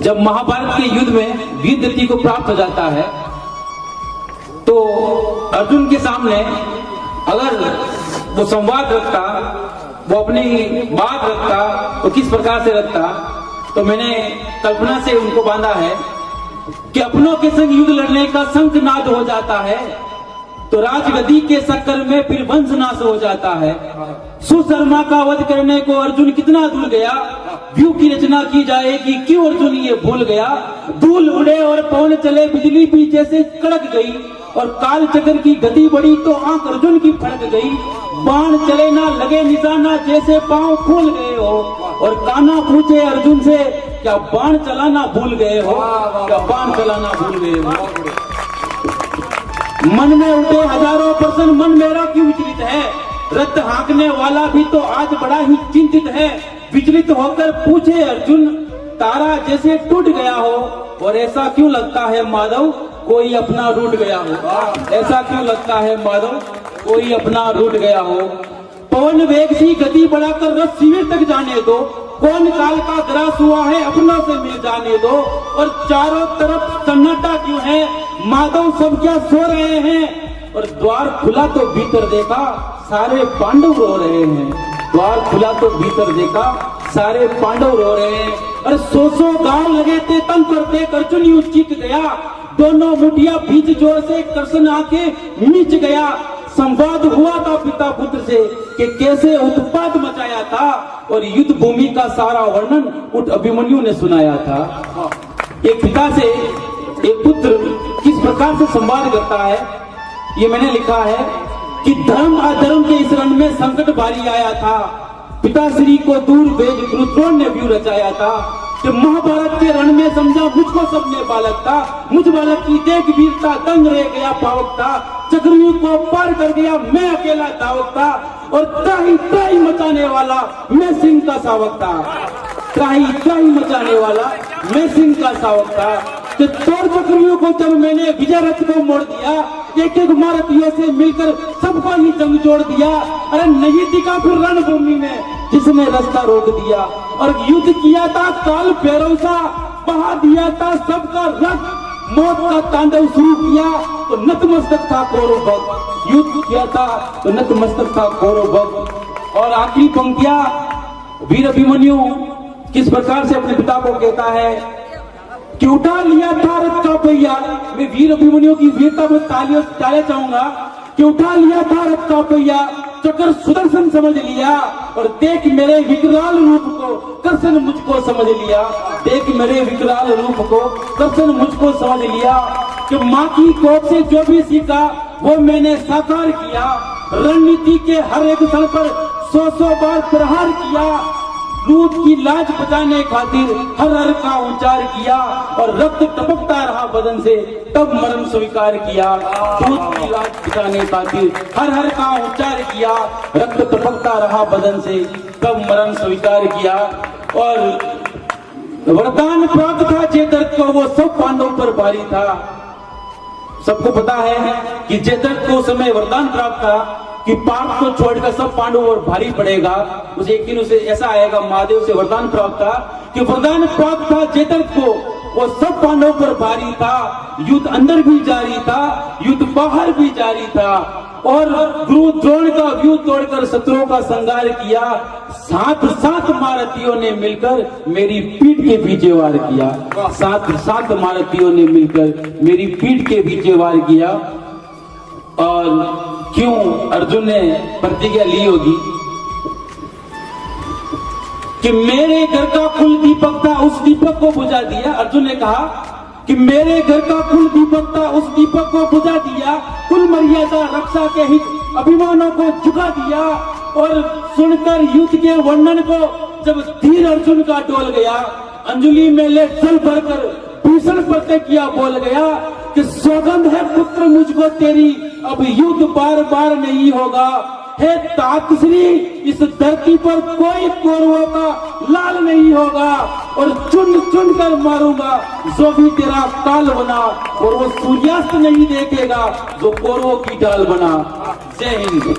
जब महाभारत के युद्ध में वीर गति को प्राप्त हो जाता है तो अर्जुन के सामने अगर वो संवाद रखता, वो अपनी बात रखता तो किस प्रकार से रखता, तो मैंने कल्पना से उनको बांधा है कि अपनों के संग युद्ध लड़ने का शंखनाद हो जाता है तो राजगद्दी के चक्कर में फिर वंशनाश हो जाता है। सुशर्मा का वध करने को अर्जुन कितना दूर गया, व्यू की रचना की जाएगी क्यों अर्जुन ये भूल गया। धूल उड़े और पवन चले, बिजली भी जैसे कड़क गई और काल चक्र की गति बढ़ी तो आंख अर्जुन की फड़क गई। बाण चले ना लगे निशाना, जैसे पांव फूल गए हो। और कान्हा पूछे अर्जुन से, क्या बाण चलाना भूल गए हो, क्या बाण चलाना भूल गए हो। मन में उठे हजारों प्रश्न, मन मेरा क्यों विचलित है। रथ हाँकने वाला भी तो आज बड़ा ही चिंतित है। विचलित होकर पूछे अर्जुन, तारा जैसे टूट गया हो और ऐसा क्यों लगता है माधव कोई अपना रूठ गया हो। ऐसा क्यों लगता है माधव कोई अपना रूठ गया हो। पवन वेग सी गति बढ़ाकर रथ शिविर तक जाने दो, कौन काल का ग्रास हुआ है अपनों से मिल जाने दो। और चारों तरफ सन्नाटा क्यों है, माधव सब क्या सो रहे हैं। और द्वार खुला तो भीतर देखा सारे पांडव रो रहे हैं। द्वार खुला तो भीतर देखा सारे पांडव रो रहे हैं। और सौ गांव लगे थे तन पर देख अर्जुन यूं चीख गया। दोनों मुठिया बीच जोर से कृष्ण आके नीच गया। संवाद हुआ था पिता पुत्र से कि कैसे उत्पात मचाया था और युद्ध भूमि का सारा वर्णन उठ अभिमन्यु ने सुनाया था। एक पिता से एक पुत्र किस प्रकार से संवाद करता है ये मैंने लिखा है कि धर्म अधर्म के इस रण में संकट भारी आया था। पिताश्री को दूर भेज गुरुद्रोण ने व्यू रचाया था कि महाभारत के रण में समझा मुझको सबने बालक था। मुझ बालक की देख वीरता दंग रह गया पावक था। चक्रव्यूह को पार कर गया मैं अकेला धावक था। और त्राही त्राही मचाने वाला मैं सिंह का सावक था। त्राही त्राही मचाने वाला मैं सिंह का सावक था। कि तोड़ चक्रव्यूह को जब मैंने विजय रथ को मोड़ दिया, एक एक महारथियों से मिलकर सबको ही जंग जोड़ दिया। अरे नहीं दिखा फिर रणभूमि में जिसने रास्ता रोक दिया। और युद्ध किया था काल भैरव सा, बहा दिया था सबका रक्त। मौत का तांडव शुरू किया तो नतमस्तक था कौरव भक्त। युद्ध किया था तो नतमस्तक था कौरव भक्त। और आखिरी पंक्तियां वीर अभिमन्यु किस प्रकार से अपने पिता को कहता है कि उठा लिया था रथ का पहिया। मैं वीर अभिमन्यु की वीरता में तालियां चाहूंगा कि उठा लिया था रथ का पहिया, चक्र सुदर्शन समझ लिया। और देख मेरे विकराल रूप को कृष्ण मुझको समझ लिया। देख मेरे विकराल रूप को कृष्ण मुझको समझ लिया। कि माँ की कोख से जो भी सीखा वो मैंने साकार किया। रणनीति के हर एक स्थल पर 100 बार प्रहार किया। दूध की लाज बचाने खातिर हर हर का उच्चार किया। और रक्त टपकता रहा बदन से तब मरण स्वीकार किया। दूध की लाज बचाने खातिर हर हर का उच्चार किया। रक्त टपकता रहा बदन से तब मरण स्वीकार किया। और वरदान प्राप्त था जयद्रथ को, वो सब पांडवों पर भारी था। सबको पता है कि जयद्रथ को उस समय वरदान प्राप्त था कि पाप को छोड़कर सब पांडवों और भारी पड़ेगा। उसे एक दिन उसे ऐसा आएगा, महादेव से वरदान प्राप्त था कि वरदान प्राप्त था जयद्रथ को, वो सब पांडवों पर भारी था। युद्ध अंदर भी जारी था, युद्ध बाहर भी जारी था। और गुरु द्रोण का व्यू तोड़कर शत्रुओं का संहार किया। साथ साथ महारथियों ने मिलकर मेरी पीठ के पीछे वार किया। साथ साथ महारथियों ने मिलकर मेरी पीठ के पीछे वार किया। और क्यों अर्जुन ने प्रतिज्ञा ली होगी कि मेरे घर का कुल दीपक था उस दीपक को बुझा दिया। अर्जुन ने कहा कि मेरे घर का कुल दीपक था उस दीपक को बुझा दिया। कुल मर्यादा रक्षा के हित अभिमानों को झुका दिया। और सुनकर युद्ध के वर्णन को जब धीर अर्जुन का डोल गया, अंजलि में ले जल भरकर भीषण प्रतिज्ञा बोल गया कि सौगंध है पुत्र मुझको तेरी, अब युद्ध बार बार नहीं होगा। हे तातश्री, इस धरती पर कोई कौरवों का लाल नहीं होगा। और चुन चुन कर मारूंगा जो भी तेरा काल बना। और वो सूर्यास्त नहीं देखेगा जो कौरवों की ढाल बना। जय हिंद।